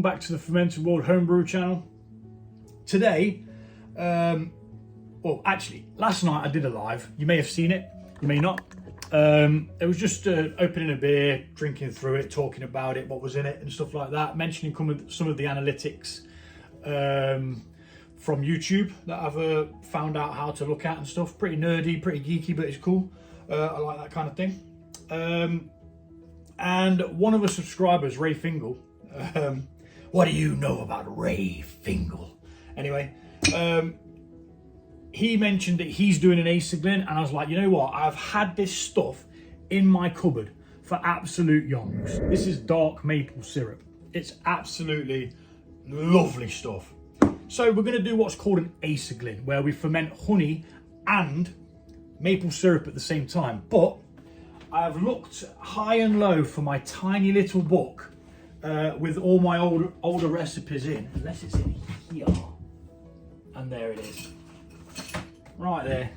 welcome back to the Fermented World Homebrew channel. Today, well actually last night I did a live. You may have seen it, you may not. It was just opening a beer, drinking through it, talking about it, what was in it and stuff like that, mentioning some of the analytics from YouTube that I've found out how to look at and stuff. Pretty nerdy, pretty geeky, but it's cool. I like that kind of thing. And one of the subscribers, Ray Fingal, what do you know about Ray Fingal? Anyway, he mentioned that he's doing an Acerglyn, and I was like, you know what? I've had this stuff in my cupboard for absolute yonks. This is dark maple syrup. It's absolutely lovely stuff. So we're going to do what's called an Acerglyn, where we ferment honey and maple syrup at the same time. But I've looked high and low for my tiny little book with all my older recipes in, unless it's in here. And there it is. Right there.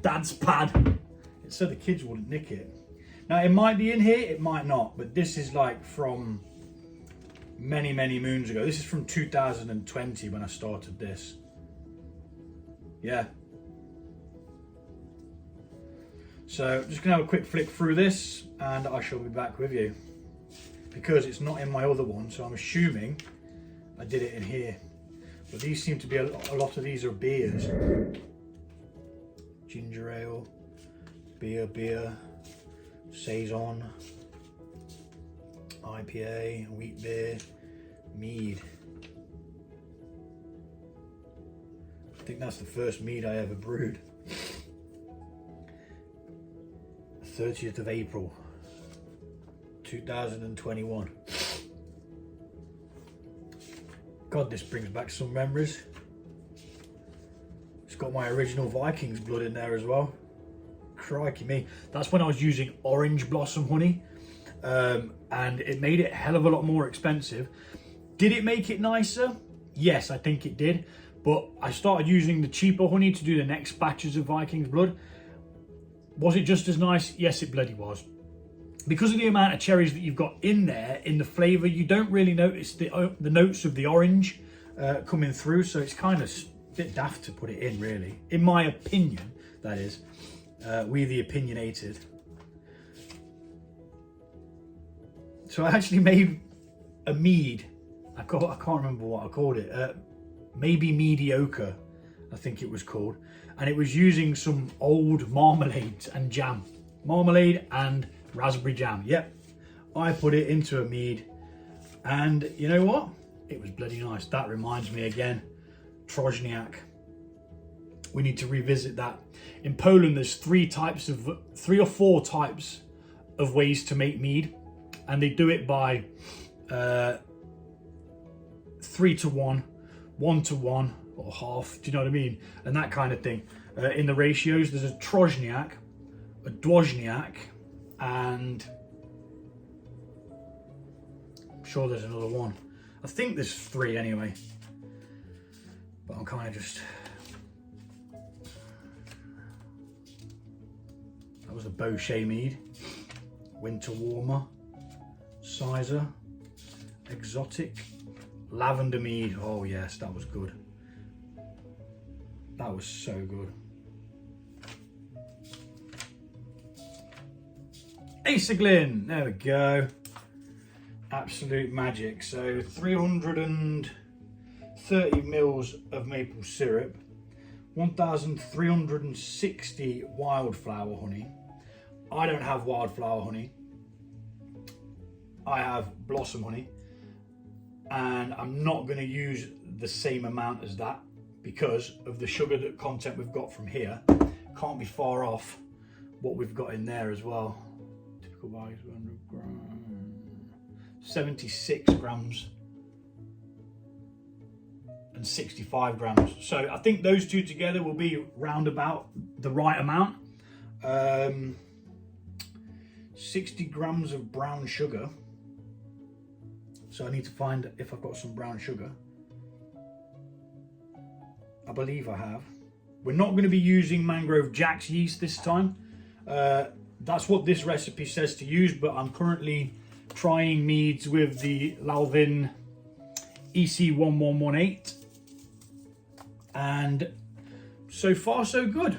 Dad's pad. It's so the kids wouldn't nick it. Now it might be in here, it might not, but this is like from many, many moons ago. This is from 2020 when I started this. Yeah. So I'm just gonna have a quick flick through this and I shall be back with you, because it's not in my other one, so I'm assuming I did it in here. But these seem to be, a lot of these are beers. Ginger ale, beer, saison, IPA, wheat beer, mead. I think that's the first mead I ever brewed. 30th of April 2021. God, this brings back some memories. It's got my original Vikings blood in there as well. Crikey me. That's when I was using orange blossom honey, and it made it a hell of a lot more expensive. Did it make it nicer? Yes, I think it did. But I started using the cheaper honey to do the next batches of Vikings blood. Was it just as nice? Yes, it bloody was. Because of the amount of cherries that you've got in there, in the flavour, you don't really notice the notes of the orange coming through. So it's kind of a bit daft to put it in, really. In my opinion, that is. We the opinionated. So I actually made a mead. I can't remember what I called it. Maybe mediocre, I think it was called. And it was using some old marmalades and jam. Marmalade and raspberry jam. Yep. I put it into a mead. And you know what? It was bloody nice. That reminds me again. Trojniak. We need to revisit that. In Poland, there's three or four types of ways to make mead. And they do it by 3 to 1, 1 to 1, or half, do you know what I mean? And that kind of thing. In the ratios, there's a Trojniak, a Dwozniak, and I'm sure there's another one. I think there's 3 anyway. But I'm kind of just... That was a Bochet mead, Winter Warmer, Sizer, Exotic, Lavender mead. Oh yes, that was good. That was so good. Acerglyn, there we go. Absolute magic. So 330 mils of maple syrup, 1,360 wildflower honey. I don't have wildflower honey. I have blossom honey. And I'm not going to use the same amount as that because of the sugar content we've got from here. Can't be far off what we've got in there as well. Typical value 100 grams, 76 grams and 65 grams. So I think those two together will be round about the right amount. 60 grams of brown sugar. So I need to find if I've got some brown sugar. I believe I have. We're not going to be using Mangrove Jack's yeast this time. That's what this recipe says to use, but I'm currently trying meads with the Lalvin EC1118, and so far so good.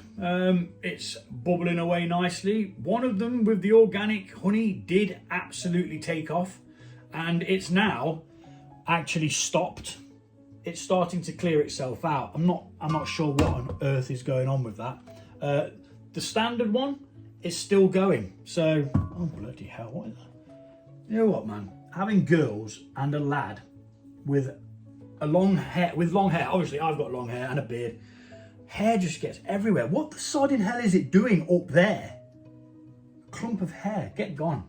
It's bubbling away nicely. One of them with the organic honey did absolutely take off, and it's now actually stopped. It's starting to clear itself out. I'm not sure what on earth is going on with that. The standard one is still going. So, oh bloody hell, what is that? You know what, man? Having girls and a lad with long hair, obviously I've got long hair and a beard. Hair just gets everywhere. What the sodding hell is it doing up there? A clump of hair, get gone.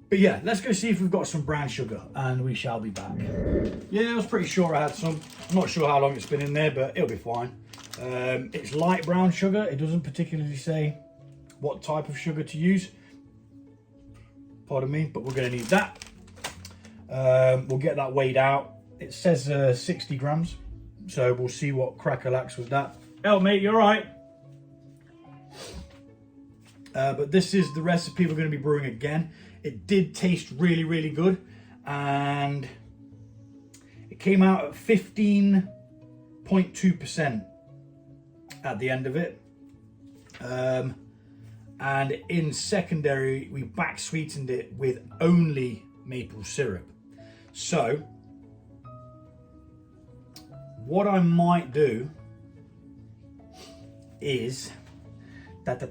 But yeah, let's go see if we've got some brown sugar, and we shall be back. Yeah, I was pretty sure I had some. I'm not sure how long it's been in there, but it'll be fine. It's light brown sugar. It doesn't particularly say what type of sugar to use. Pardon me, but we're going to need that. We'll get that weighed out. It says 60 grams, so we'll see what crack-a-lax with that. Oh, mate, you all right? But this is the recipe we're going to be brewing again. It did taste really, really good, and it came out at 15.2% at the end of it. And in secondary, we back sweetened it with only maple syrup. So what I might do is I'm going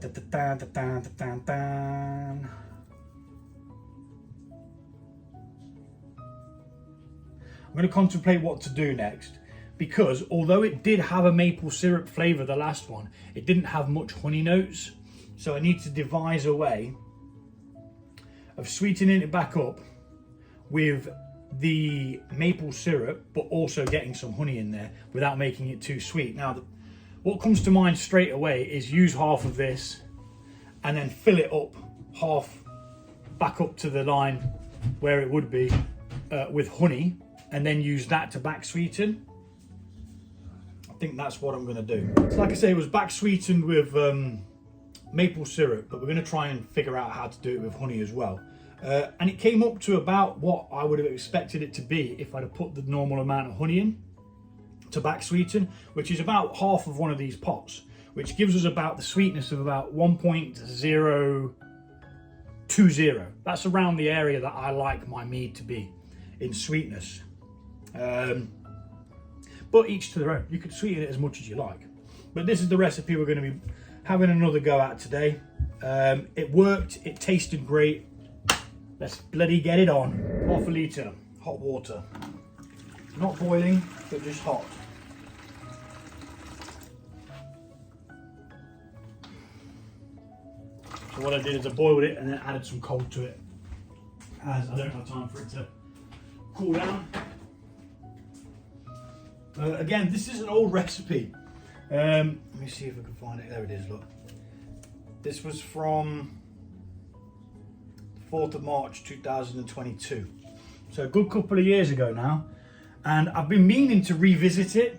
to contemplate what to do next, because although it did have a maple syrup flavour, the last one, it didn't have much honey notes. So I need to devise a way of sweetening it back up with the maple syrup, but also getting some honey in there without making it too sweet. Now, what comes to mind straight away is use half of this and then fill it up half back up to the line where it would be with honey, and then use that to back sweeten. I think that's what I'm going to do. So like I say, it was back sweetened with maple syrup, but we're going to try and figure out how to do it with honey as well. And it came up to about what I would have expected it to be if I'd have put the normal amount of honey in to back sweeten, which is about half of one of these pots, which gives us about the sweetness of about 1.020. That's around the area that I like my mead to be in sweetness. But each to their own. You could sweeten it as much as you like. But this is the recipe we're going to be having another go at today. It worked, it tasted great. Let's bloody get it on. Half a litre hot water. Not boiling, but just hot. So what I did is I boiled it and then added some cold to it, as I don't have time for it to cool down. Again, this is an old recipe. Let me see if I can find it. There it is, look. This was from 4th of March 2022. So a good couple of years ago now. And I've been meaning to revisit it,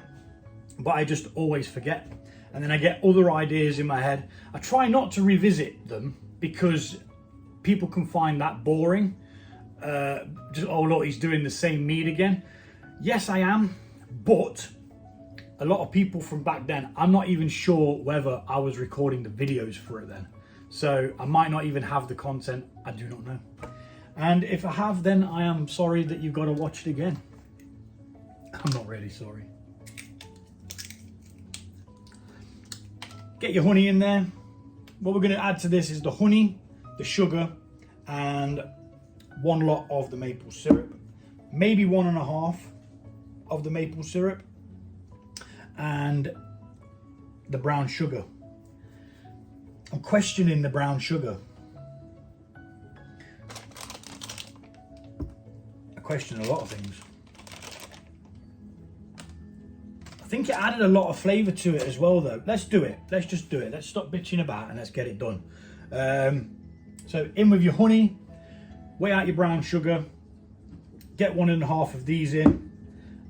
but I just always forget. And then I get other ideas in my head. I try not to revisit them because people can find that boring. Just, oh look, he's doing the same mead again. Yes, I am. But a lot of people from back then, I'm not even sure whether I was recording the videos for it then. So I might not even have the content. I do not know. And if I have, then I am sorry that you've got to watch it again. I'm not really sorry. Get your honey in there. What we're going to add to this is the honey, the sugar, and one lot of the maple syrup. Maybe 1.5 of the maple syrup. And the brown sugar. I'm questioning the brown sugar. I question a lot of things. I think it added a lot of flavour to it as well though. Let's do it. Let's just do it. Let's stop bitching about and let's get it done. So in with your honey, weigh out your brown sugar, get 1.5 of these in.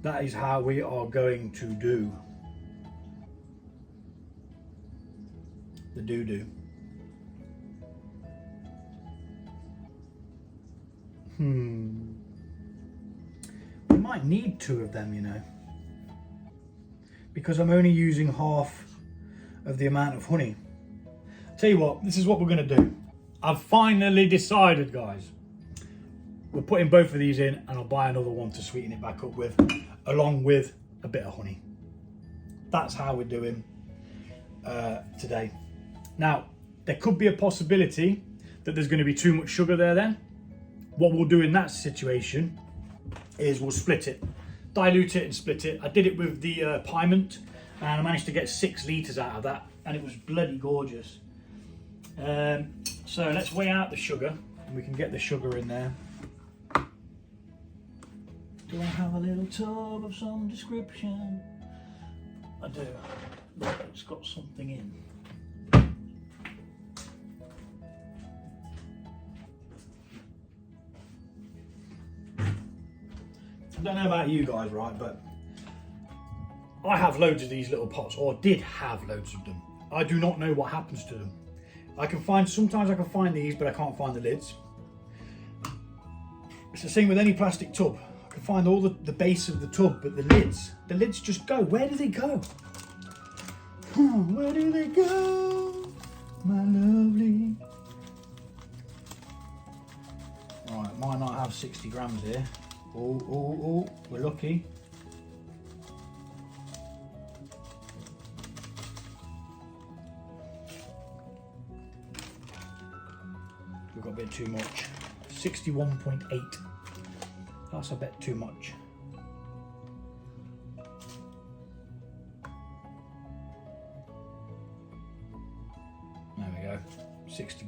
That is how we are going to do the doo-doo. might need 2 of them, you know, because I'm only using half of the amount of honey. Tell you what, this is what we're going to do. I've finally decided, guys. We're putting both of these in, and I'll buy another one to sweeten it back up with, along with a bit of honey. That's how we're doing today. Now, there could be a possibility that there's going to be too much sugar there then. What we'll do in that situation is we'll split it, dilute it and split it. I did it with the piment, and I managed to get 6 litres out of that, and it was bloody gorgeous. So let's weigh out the sugar, and we can get the sugar in there. Do I have a little tub of some description? I do. Look, it's got something in. I don't know about you guys, right, but I have loads of these little pots, or did have loads of them. I do not know what happens to them. Sometimes I can find these, but I can't find the lids. It's the same with any plastic tub. I can find all the base of the tub, but the lids just go. Where do they go? Where do they go, my lovely? Right, might not have 60 grams here. Oh, we're lucky. We've got a bit too much. 61.8. That's a bit too much. There we go. 60.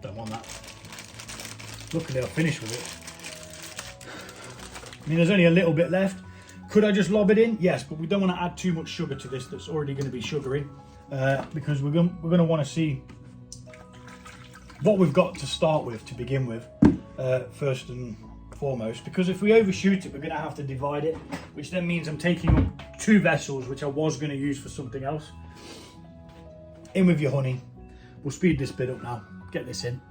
Don't want that. Luckily I'll finish with it. I mean, there's only a little bit left. Could I just lob it in? Yes, but we don't want to add too much sugar to this that's already going to be sugary, because we're going to want to see what we've got to start with to begin with, first and foremost, because if we overshoot it, we're going to have to divide it, which then means I'm taking up 2 vessels, which I was going to use for something else. In with your honey. We'll speed this bit up now. Get this in.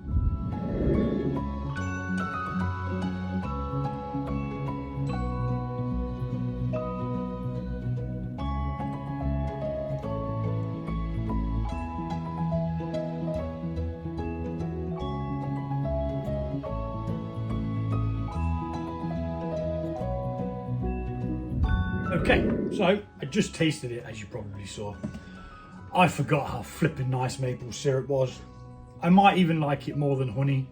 Okay, so I just tasted it, as you probably saw. I forgot how flipping nice maple syrup was. I might even like it more than honey.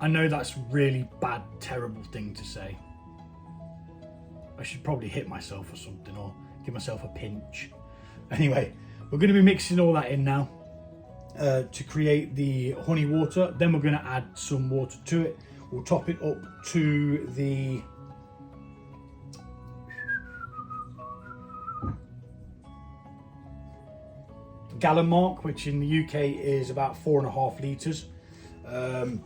I know that's really bad, terrible thing to say. I should probably hit myself or something, or give myself a pinch. Anyway, we're going to be mixing all that in now to create the honey water. Then we're going to add some water to it. We'll top it up to the gallon mark, which in the UK is about 4.5 litres. And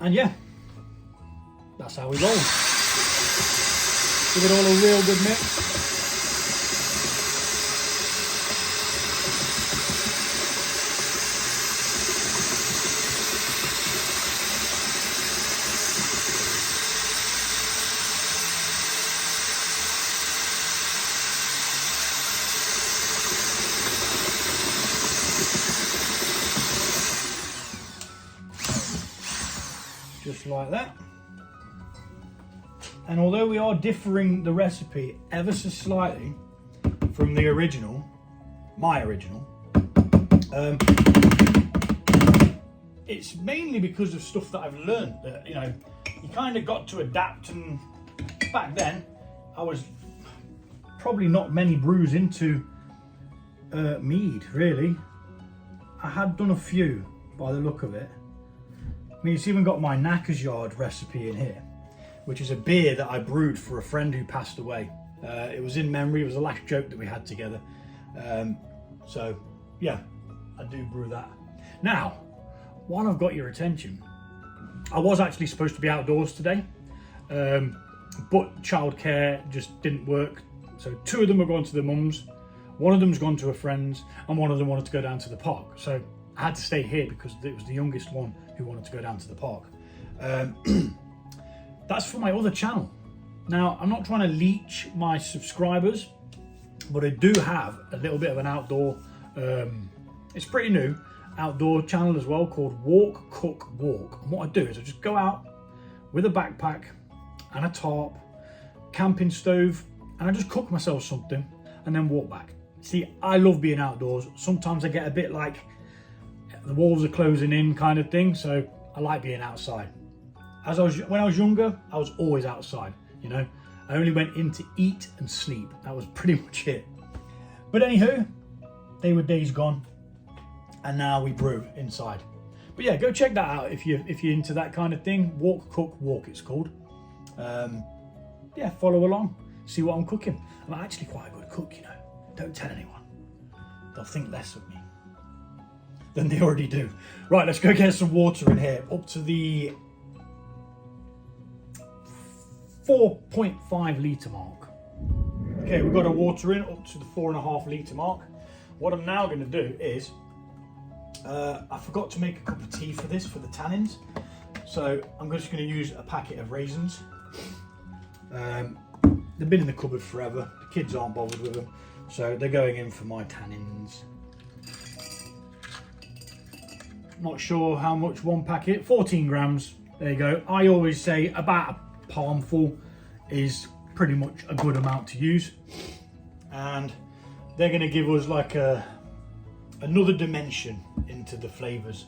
yeah, that's how we roll. Give it all a real good mix. Just like that. And although we are differing the recipe ever so slightly from the original, my original, it's mainly because of stuff that I've learned that, you know, you kind of got to adapt. And back then I was probably not many brews into mead, really. I had done a few by the look of it. I mean, it's even got my Knacker's Yard recipe in here, which is a beer that I brewed for a friend who passed away. It was in memory. It was the last joke that we had together. So yeah, I do brew that. Now, while I've got your attention, I was actually supposed to be outdoors today, but childcare just didn't work. So 2 of them are going to their mum's, 1 of them's gone to a friend's, and 1 of them wanted to go down to the park. So I had to stay here because it was the youngest one who wanted to go down to the park. That's for my other channel. Now, I'm not trying to leech my subscribers, but I do have a little bit of an outdoor, it's pretty new, outdoor channel as well, called Walk, Cook, Walk. And what I do is I just go out with a backpack and a tarp, camping stove, and I just cook myself something and then walk back. See, I love being outdoors. Sometimes I get a bit like the walls are closing in kind of thing, so I like being outside. When I was younger, I was always outside, you know. I only went in to eat and sleep. That was pretty much it. But anywho, they were days gone, and now we brew inside. But yeah, go check that out if you're into that kind of thing. Walk, Cook, Walk, it's called. Yeah, follow along, see what I'm cooking. I'm actually quite a good cook, you know. Don't tell anyone. They'll think less of me than they already do. Right, let's go get some water in here, up to the 4.5 litre mark. Okay, we've got our water in up to the 4.5 litre mark. What I'm now going to do is, I forgot to make a cup of tea for this, for the tannins. So I'm just going to use a packet of raisins. They've been in the cupboard forever. The kids aren't bothered with them. So they're going in for my tannins. Not sure how much one packet, 14 grams. There you go. I always say about a palmful is pretty much a good amount to use. And they're going to give us like another dimension into the flavours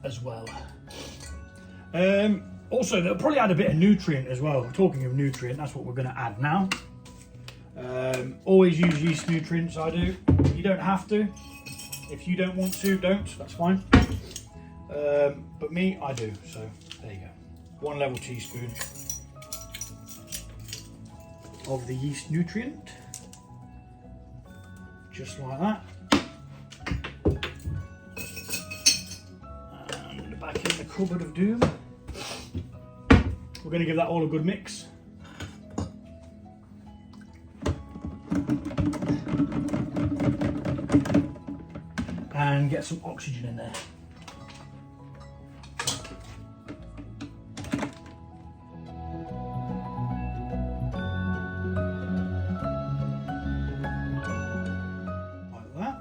as well. Also, they'll probably add a bit of nutrient as well. Talking of nutrient, that's what we're going to add now. Always use yeast nutrients, I do. You don't have to. If you don't want to, don't. That's fine. But me, I do. So there you go. 1 level teaspoon of the yeast nutrient. Just like that. And back in the cupboard of doom. We're going to give that all a good mix. And get some oxygen in there. Like that.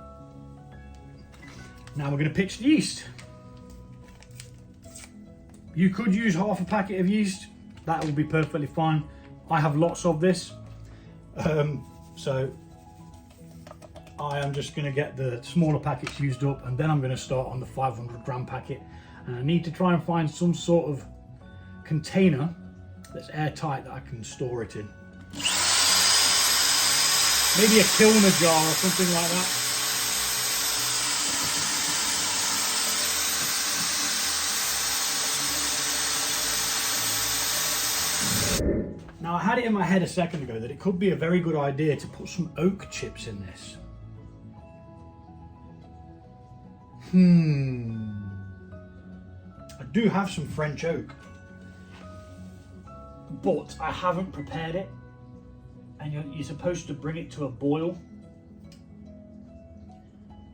Now we're going to pitch the yeast. You could use half a packet of yeast. That will be perfectly fine. I have lots of this. So I am just going to get the smaller packets used up, and then I'm going to start on the 500 gram packet. And I need to try and find some sort of container that's airtight that I can store it in. Maybe a kilner jar or something like that. Now, I had it in my head a second ago that it could be a very good idea to put some oak chips in this. I do have some French oak, but I haven't prepared it, and you're supposed to bring it to a boil.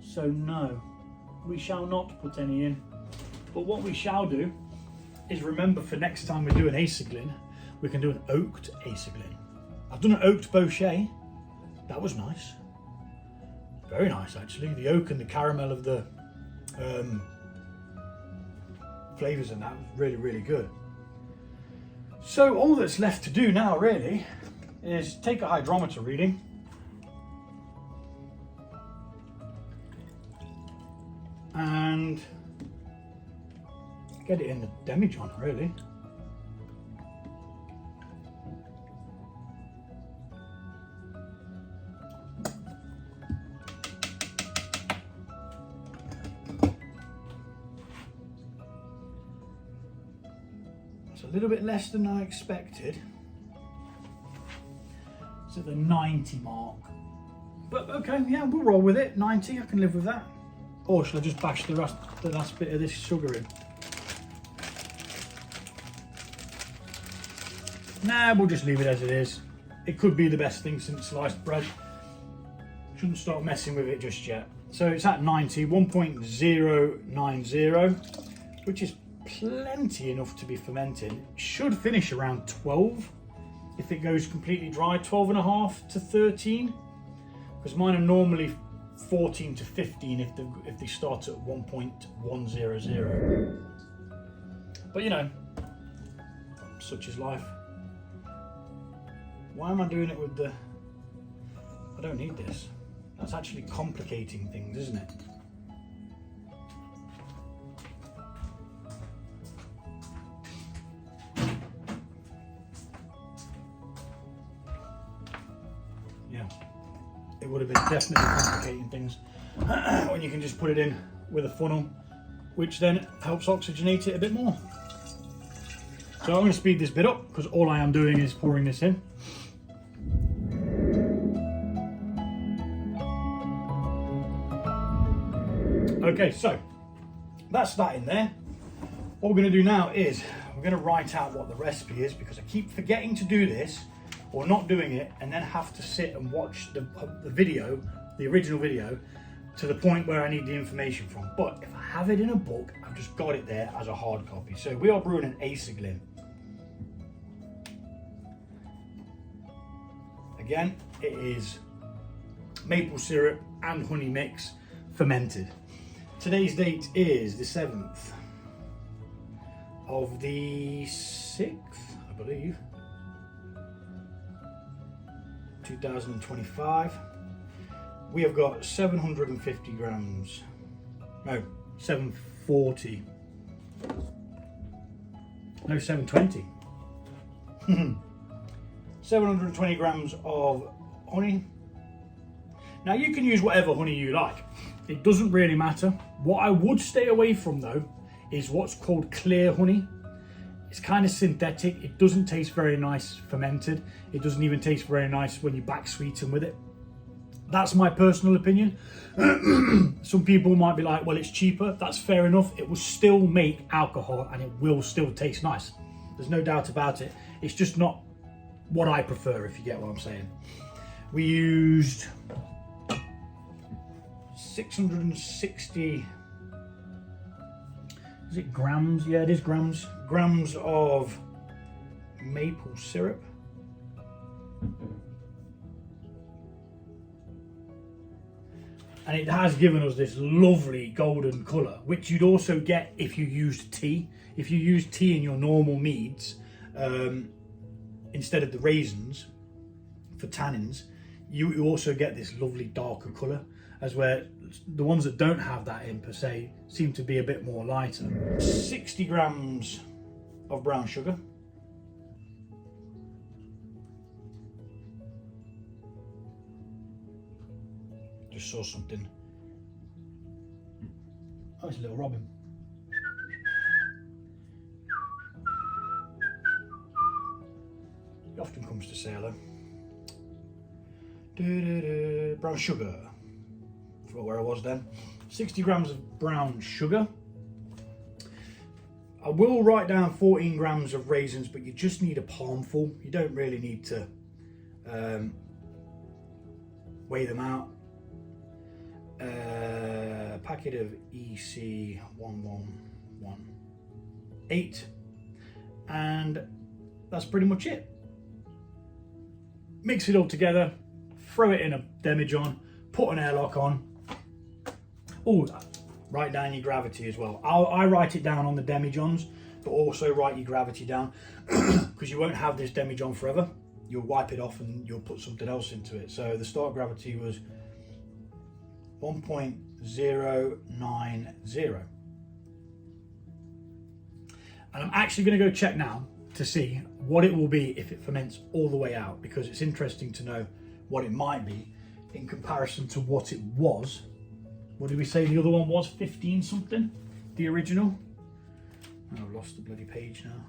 So no, we shall not put any in. But what we shall do is remember for next time we do an Acerglyn, we can do an oaked Acerglyn. I've done an oaked Bochet. That was nice. Very nice, actually. The oak and the caramel of the flavours in that was really, really good. So all that's left to do now, really, is take a hydrometer reading. And get it in the demijohn, really. A little bit less than I expected. It's at the 90 mark. But okay, yeah, we'll roll with it. 90, I can live with that. Or should I just bash the last bit of this sugar in? Nah, we'll just leave it as it is. It could be the best thing since sliced bread. Shouldn't start messing with it just yet. So it's at 90, 1.090. which is plenty enough to be fermenting. Should finish around 12 if it goes completely dry, 12.5 to 13, because mine are normally 14 to 15 if they start at 1.100. But you know, such is life. Why am I doing it with the... I don't need this. That's actually complicating things, isn't it? Yeah, it would have been definitely complicating things when you can just put it in with a funnel, which then helps oxygenate it a bit more. So I'm going to speed this bit up because all I am doing is pouring this in. Okay, so that's that in there. What we're going to do now is we're going to write out what the recipe is, because I keep forgetting to do this or not doing it, and then have to sit and watch the video, the original video, to the point where I need the information from. But if I have it in a book, I've just got it there as a hard copy. So we are brewing an Acerglyn. Again, it is maple syrup and honey mix fermented. Today's date is the 7th of the 6th, I believe, 2025. We have got 750 grams, no, 740, no, 720. 720 grams of honey. Now you can use whatever honey you like. It doesn't really matter. What I would stay away from though is what's called clear honey. It's kind of synthetic. It doesn't taste very nice fermented. It doesn't even taste very nice when you back sweeten with it. That's my personal opinion. Some people might be like, well, it's cheaper. That's fair enough. It will still make alcohol and it will still taste nice. There's no doubt about it. It's just not what I prefer, if you get what I'm saying. We used 660, is it grams? Yeah, it is grams. Grams of maple syrup. And it has given us this lovely golden colour, which you'd also get if you used tea. If you use tea in your normal meads, instead of the raisins for tannins, you also get this lovely darker colour, as where the ones that don't have that in per se seem to be a bit more lighter. 60 grams of brown sugar. Just saw something. Oh, it's a little robin. He often comes to say hello. Brown sugar. I forgot where I was then. 60 grams of brown sugar. I will write down 14 grams of raisins, but you just need a palmful. You don't really need to weigh them out. Packet of EC1118, and that's pretty much it. Mix it all together, throw it in a demijohn, put an airlock on. Oh, write down your gravity as well. I write it down on the demijohns, but also write your gravity down, because you won't have this demijohn forever. You'll wipe it off and you'll put something else into it. So the start gravity was 1.090. And I'm actually going to go check now to see what it will be if it ferments all the way out, because it's interesting to know what it might be in comparison to what it was. What did we say the other one was? 15 something? The original? Oh, I've lost the bloody page now.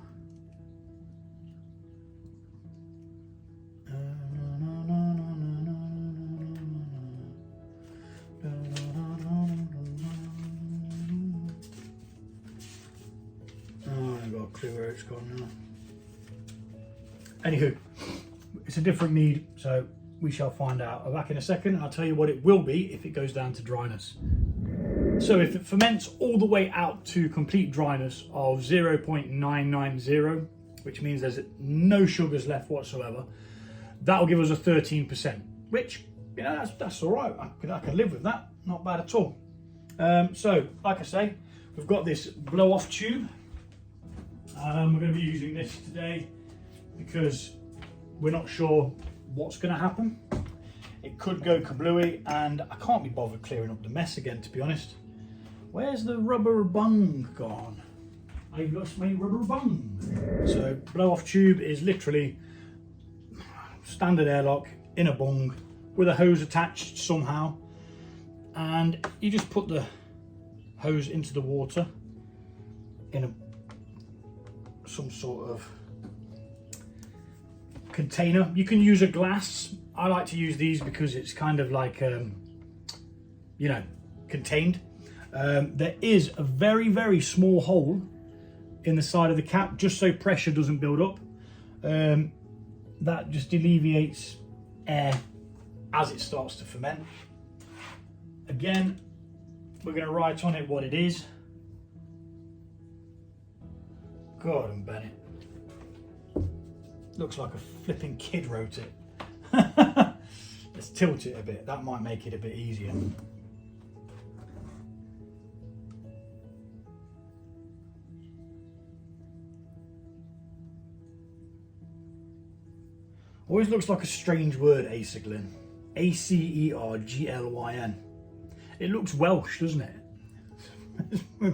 Where it's gone now. Anywho, it's a different mead, so we shall find out. I'm back in a second. I'll tell you what it will be if it goes down to dryness. So if it ferments all the way out to complete dryness of 0.990, which means there's no sugars left whatsoever, that'll give us a 13%, which, you know, that's all right. I can live with that, not bad at all. So, like I say, we've got this blow-off tube. We're going to be using this today because we're not sure what's going to happen. It could go kablooey, and I can't be bothered clearing up the mess again, to be honest. Where's the rubber bung gone? I've lost my rubber bung. So blow-off tube is literally standard airlock in a bung with a hose attached somehow, and you just put the hose into the water in some sort of container. You can use a glass. I like to use these because it's kind of like you know, contained. There is a very, very small hole in the side of the cap just so pressure doesn't build up. That just alleviates air as it starts to ferment. Again, we're going to write on it what it is. God and Bennett. Looks like a flipping kid wrote it. Let's tilt it a bit, that might make it a bit easier. Always looks like a strange word, Acerglyn. A-C-E-R-G-L-Y-N. It looks Welsh, doesn't it? It's a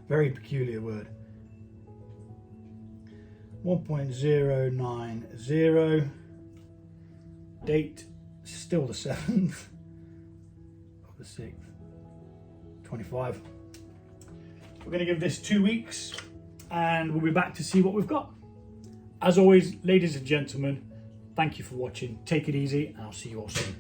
very peculiar word. 1.090. Date still the 7th of the 6th, 25. We're going to give this 2 weeks and we'll be back to see what we've got. As always, ladies and gentlemen, thank you for watching. Take it easy and I'll see you all soon.